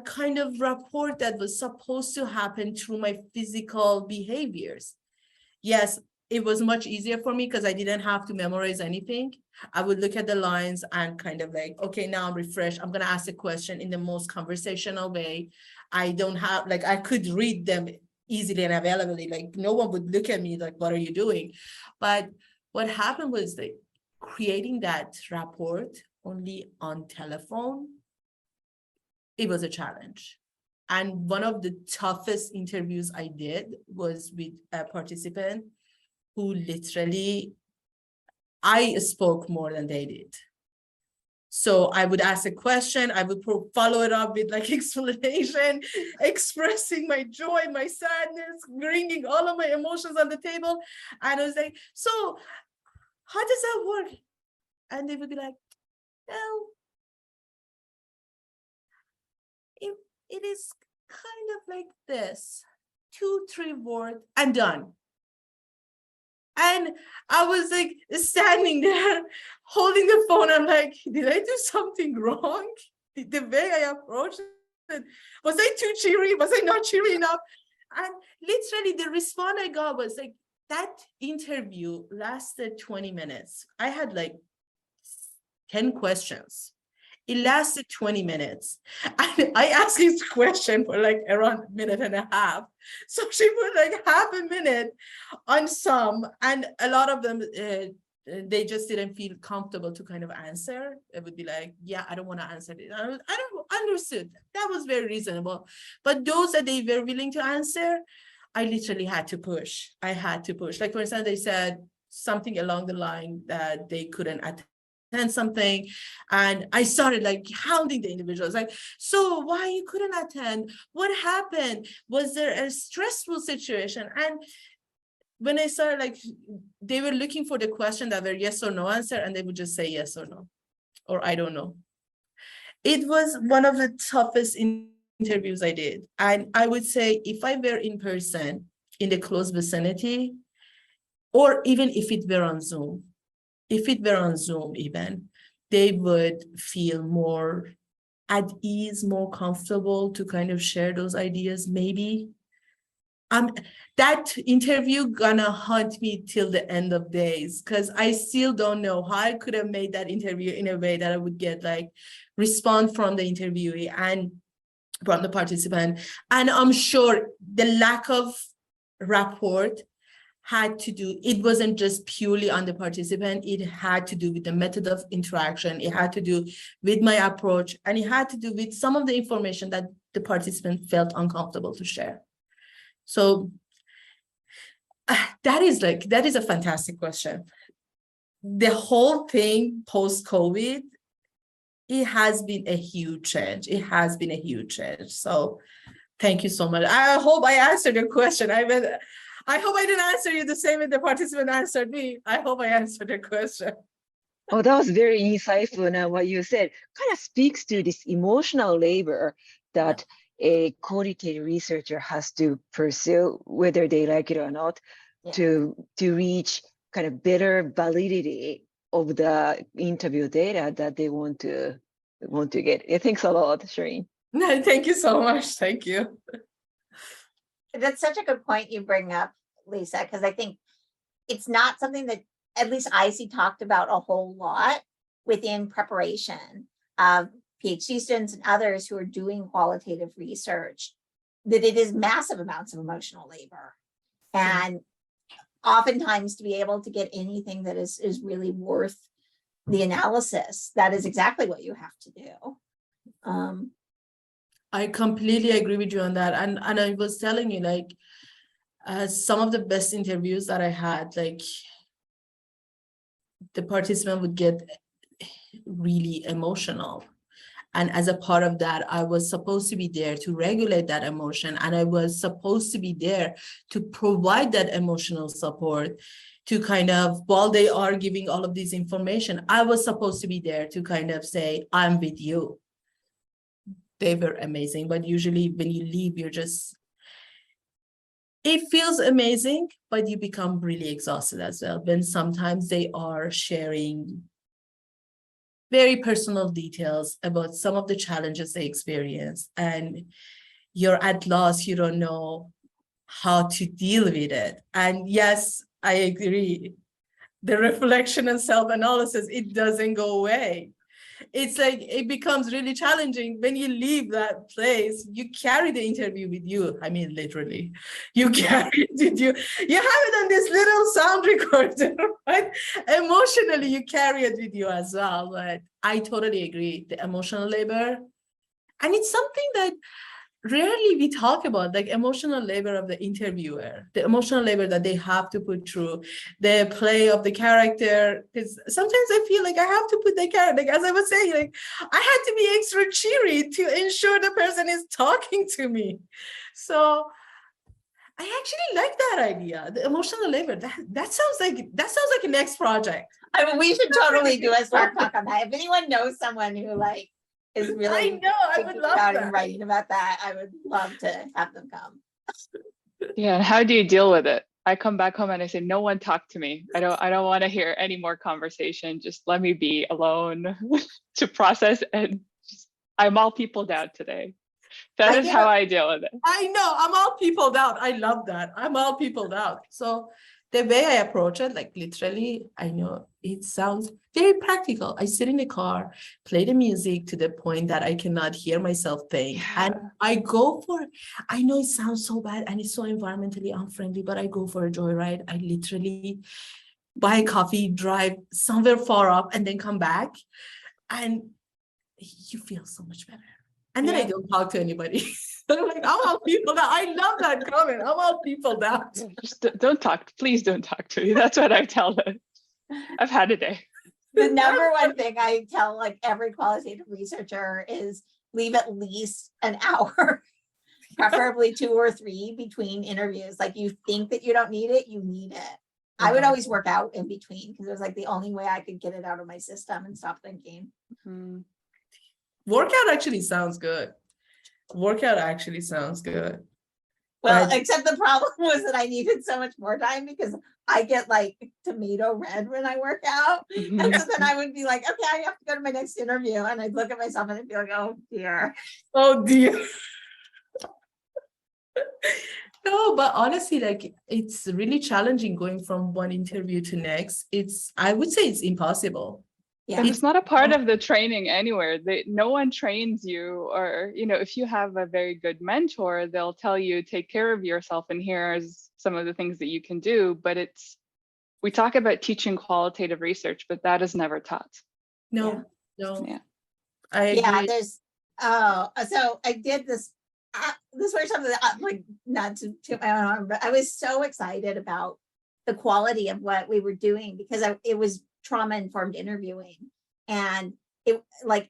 kind of rapport that was supposed to happen through my physical behaviors. Yes, it was much easier for me because I didn't have to memorize anything. I would look at the lines and kind of like, okay, now I'm refreshed. I'm going to ask a question in the most conversational way. I don't have, like, I could read them easily and availably. Like, no one would look at me like, what are you doing? But what happened was like creating that rapport only on telephone, it was a challenge. And one of the toughest interviews I did was with a participant who literally, I spoke more than they did. So I would ask a question, I would follow it up with like explanation, expressing my joy, my sadness, bringing all of my emotions on the table. And I was like, so how does that work? And they would be like, well, it is kind of like this, 2-3 words and done. And I was like standing there holding the phone. I'm like, did I do something wrong? The way I approached it, was I too cheery? Was I not cheery enough? And literally the response I got was like, that interview lasted 20 minutes. I had like 10 questions. It lasted 20 minutes. And I asked this question for like around a minute and a half. So she put like half a minute on some, and a lot of them, they just didn't feel comfortable to kind of answer. It would be like, yeah, I don't want to answer it. I don't understood. That was very reasonable. But those that they were willing to answer, I literally had to push. I had to push. Like, for instance, they said something along the line that they couldn't attend something, and I started like hounding the individuals, like, so why you couldn't attend? What happened? Was there a stressful situation? And when I started, like, they were looking for the question that were yes or no answer, and they would just say yes or no, or I don't know. It was one of the toughest interviews I did. And I would say if I were in person in the close vicinity, or even if it were on Zoom, even, they would feel more at ease, more comfortable to kind of share those ideas, maybe. That interview gonna haunt me till the end of days, because I still don't know how I could have made that interview in a way that I would get like response from the interviewee and from the participant. And I'm sure the lack of rapport had to do, it wasn't just purely on the participant, it had to do with the method of interaction, it had to do with my approach, and it had to do with some of the information that the participant felt uncomfortable to share. So that is a fantastic question. The whole thing post-COVID, it has been a huge change. It has been a huge change. So thank you so much. I hope I answered your question. I hope I didn't answer you the same way the participant answered me. I hope I answered the question. Oh, that was very insightful. Now, what you said kind of speaks to this emotional labor that a qualitative researcher has to pursue, whether they like it or not, to reach kind of better validity of the interview data that they want to get. Thanks a lot, Shirin. No, thank you so much. Thank you. That's such a good point you bring up, Lisa, because I think it's not something that at least I see talked about a whole lot within preparation of PhD students and others who are doing qualitative research, that it is massive amounts of emotional labor. And oftentimes to be able to get anything that is really worth the analysis, that is exactly what you have to do. I completely agree with you on that. And I was telling you, like, some of the best interviews that I had, like, the participant would get really emotional. And as a part of that, I was supposed to be there to regulate that emotion. And I was supposed to be there to provide that emotional support, to kind of, while they are giving all of this information, I was supposed to be there to kind of say, I'm with you. They were amazing, but usually when you leave, you're just, it feels amazing, but you become really exhausted as well. When sometimes they are sharing very personal details about some of the challenges they experience, and you're at loss, you don't know how to deal with it. And yes, I agree. The reflection and self-analysis, it doesn't go away. It's like it becomes really challenging when you leave that place. You carry the interview with you. I mean, literally, you carry it with you. You have it on this little sound recorder, right? Emotionally, you carry it with you as well. But I totally agree. The emotional labor, and it's something that rarely we talk about, like emotional labor of the interviewer, the emotional labor that they have to put through, the play of the character. Because sometimes I feel like I have to put the character, like as I was saying, like I had to be extra cheery to ensure the person is talking to me. So I actually like that idea, the emotional labor. That sounds like a next project. I mean, we should totally do a Spark Talk on that. If anyone knows someone who like is really I know, I would thinking love about that. and writing about that, I would love to have them come. Yeah, and how do you deal with it? I come back home and I say, no one talk to me. I don't want to hear any more conversation. Just let me be alone to process, and I'm all peopled out today. That is how I deal with it. I know, I'm all peopled out. I love that. I'm all peopled out. So the way I approach it, like literally, I know it sounds very practical. I sit in the car, play the music to the point that I cannot hear myself think. Yeah. And I go for, I know it sounds so bad and it's so environmentally unfriendly, but I go for a joyride. I literally buy a coffee, drive somewhere far off, and then come back. And you feel so much better. And then I don't talk to anybody. I'm like, I'm all people down. I love that comment. I'm all people down. Just don't talk. Please don't talk to me. That's what I tell them. I've had a day. The number one thing I tell like every qualitative researcher is leave at least an hour, preferably 2 or 3 between interviews. Like you think that you don't need it, you need it. I would always work out in between because it was like the only way I could get it out of my system and stop thinking. Mm-hmm. Workout actually sounds good. Workout actually sounds good. Well, But- except the problem was that I needed so much more time because I get like tomato red when I work out. And so then I would be like, okay, I have to go to my next interview. And I'd look at myself and I'd be like, oh dear. Oh dear. No, but honestly, like it's really challenging going from one interview to next. I would say it's impossible. Yeah. And it's not a part of the training anywhere. No one trains you, or, if you have a very good mentor, they'll tell you, take care of yourself, and here's some of the things that you can do. But we talk about teaching qualitative research, but that is never taught. No. Yeah. I agree. So I did this. This was something that, like, not to toot my own horn, but I was so excited about the quality of what we were doing because it was trauma-informed interviewing. And it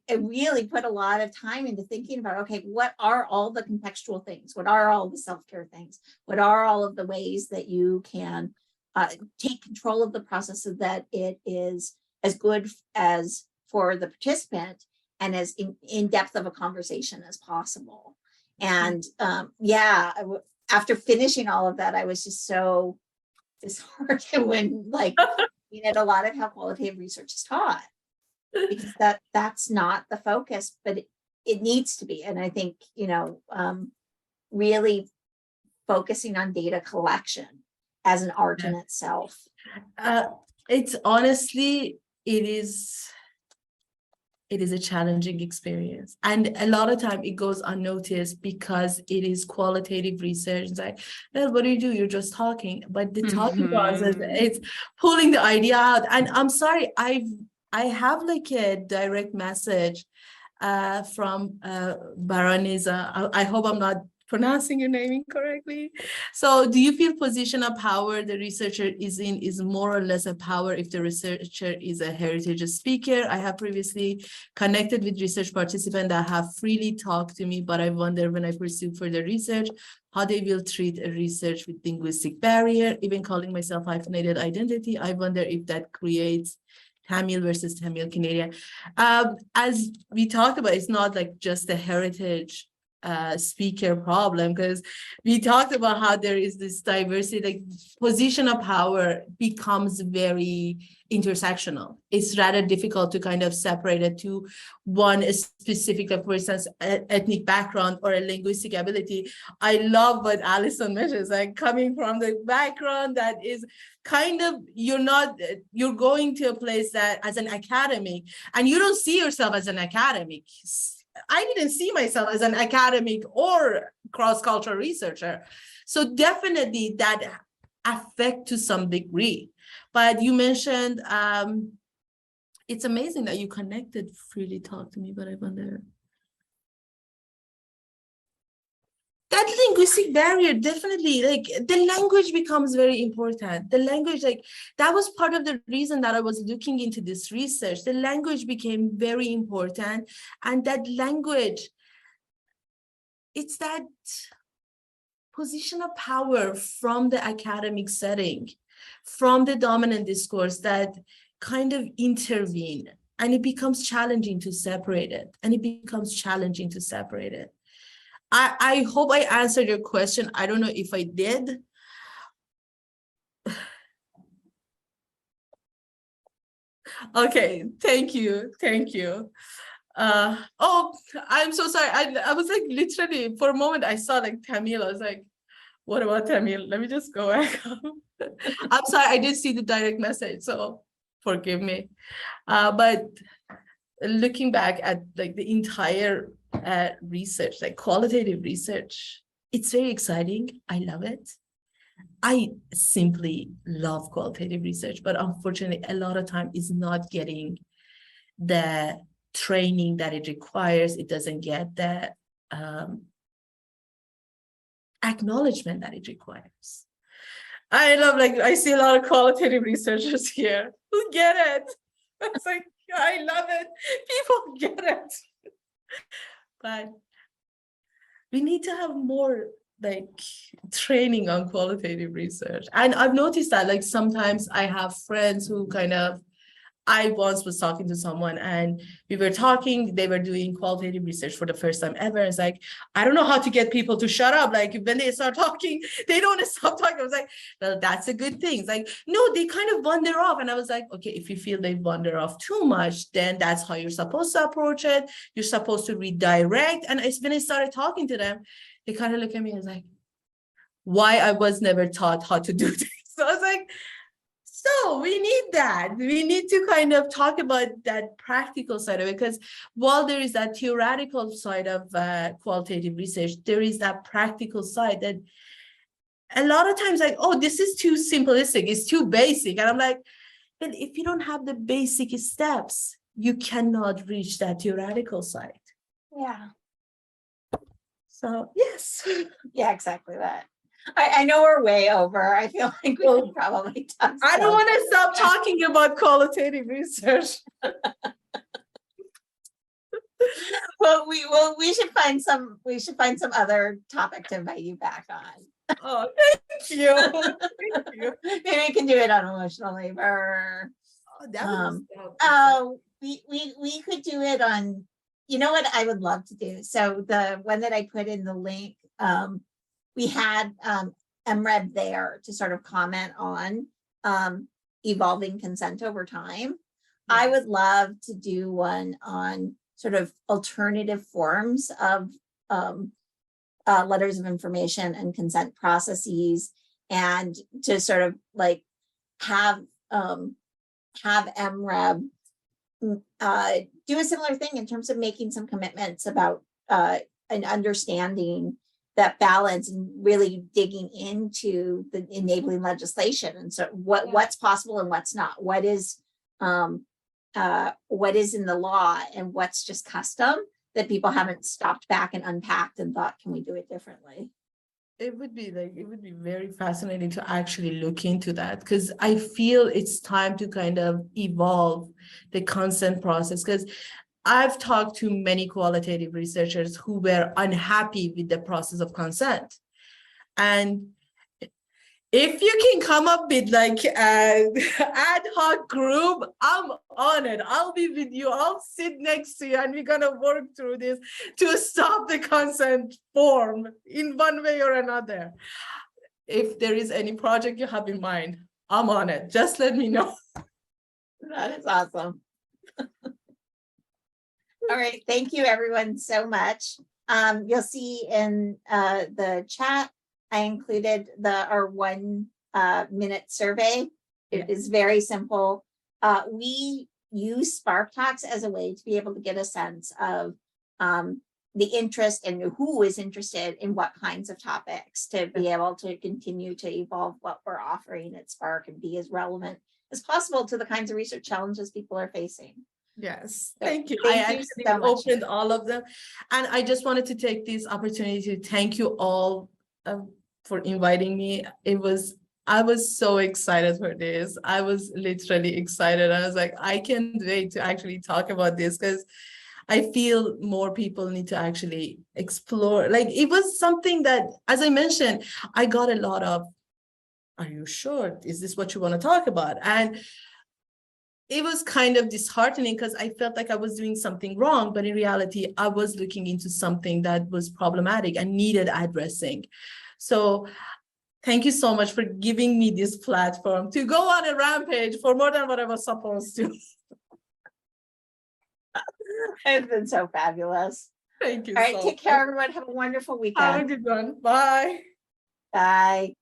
really put a lot of time into thinking about, okay, what are all the contextual things? What are all the self-care things? What are all of the ways that you can take control of the process so that it is as good as for the participant and as in depth of a conversation as possible? And after finishing all of that, I was just so disheartened when at a lot of how qualitative research is taught, because that's not the focus, but it needs to be. And I think, really focusing on data collection as an art in itself. It's honestly, it is a challenging experience. And a lot of time it goes unnoticed because it is qualitative research. It's like, well, what do? You're just talking. But the talking process, it's pulling the idea out. And I'm sorry, I have like a direct message from Baronesa. I hope I'm not pronouncing your name incorrectly. So do you feel position of power the researcher is in is more or less a power if the researcher is a heritage speaker? I have previously connected with research participants that have freely talked to me, but I wonder when I pursue further research, how they will treat a research with linguistic barrier. Even calling myself hyphenated identity, I wonder if that creates Tamil versus Tamil Canadian. As we talked about, it's not like just a heritage speaker problem, because we talked about how there is this diversity, like position of power becomes very intersectional. It's rather difficult to kind of separate it to one specific, like for instance, ethnic background or a linguistic ability. I love what Alison mentions, like coming from the background that is kind of, you're going to a place that as an academic, and you don't see yourself as an academic. I didn't see myself as an academic or cross-cultural researcher. So definitely that affect to some degree. But you mentioned, it's amazing that you connected freely talk to me, but I wonder. That linguistic barrier, definitely, like the language becomes very important. The language, like that was part of the reason that I was looking into this research. The language became very important. And that language, it's that position of power from the academic setting, from the dominant discourse that kind of intervene, and it becomes challenging to separate it. I hope I answered your question. I don't know if I did. Okay, thank you. Oh, I'm so sorry. I was like literally for a moment I saw like Tamil. I was like, what about Tamil? Let me just go back. I'm sorry, I did see the direct message, so forgive me. But looking back at like the entire research, like qualitative research, it's very exciting. I love it. I simply love qualitative research, but unfortunately, a lot of time is not getting the training that it requires. It doesn't get the acknowledgement that it requires. I love, like, I see a lot of qualitative researchers here who get it. It's like, I love it. People get it. But we need to have more like training on qualitative research. And I've noticed that like sometimes I have friends who kind of, I once was talking to someone and we were talking, they were doing qualitative research for the first time ever. It's like, I don't know how to get people to shut up. Like when they start talking, they don't want to stop talking. I was like, well, that's a good thing. It's like, no, they kind of wander off. And I was like, okay, if you feel they wander off too much, then that's how you're supposed to approach it. You're supposed to redirect. And when I started talking to them, they kind of look at me and was like, why I was never taught how to do this. So I was like, so we need that. We need to kind of talk about that practical side of it, because while there is that theoretical side of qualitative research, there is that practical side that a lot of times like, oh, this is too simplistic, it's too basic. And I'm like, but if you don't have the basic steps, you cannot reach that theoretical side. Yeah. So yes. Yeah, exactly that. I know we're way over. I feel like we could probably talk. I don't want to stop talking about qualitative research. Well, we should find some other topic to invite you back on. Oh, thank you. Thank you. Maybe we can do it on emotional labor. Oh, that was We could do it on, you know what I would love to do. So the one that I put in the link, we had MREB there to sort of comment on evolving consent over time. Yeah. I would love to do one on sort of alternative forms of letters of information and consent processes, and to sort of like have MREB do a similar thing in terms of making some commitments about an understanding that balance and really digging into the enabling legislation. And so what's possible and what's not, what is in the law and what's just custom that people haven't stopped back and unpacked and thought, can we do it differently? It would be very fascinating to actually look into that, because I feel it's time to kind of evolve the consent process, because I've talked to many qualitative researchers who were unhappy with the process of consent. And if you can come up with like an ad hoc group, I'm on it. I'll be with you. I'll sit next to you and we're going to work through this to stop the consent form in one way or another. If there is any project you have in mind, I'm on it. Just let me know. That is awesome. All right, thank you everyone so much. You'll see in the chat, I included our 1 minute survey. It is very simple. We use Spark Talks as a way to be able to get a sense of the interest and who is interested in what kinds of topics to be able to continue to evolve what we're offering at Spark and be as relevant as possible to the kinds of research challenges people are facing. Yes, So thank you. thank I you actually so much. opened all of them. And I just wanted to take this opportunity to thank you all for inviting me. I was so excited for this. I was literally excited. I was like, I can't wait to actually talk about this because I feel more people need to actually explore. Like it was something that, as I mentioned, I got a lot of, are you sure? Is this what you want to talk about? And it was kind of disheartening because I felt like I was doing something wrong, but in reality, I was looking into something that was problematic and needed addressing. So thank you so much for giving me this platform to go on a rampage for more than what I was supposed to. It's been so fabulous. Thank you. All right, so take care, everyone. Have a wonderful much. Have a weekend. good one. Bye. Bye.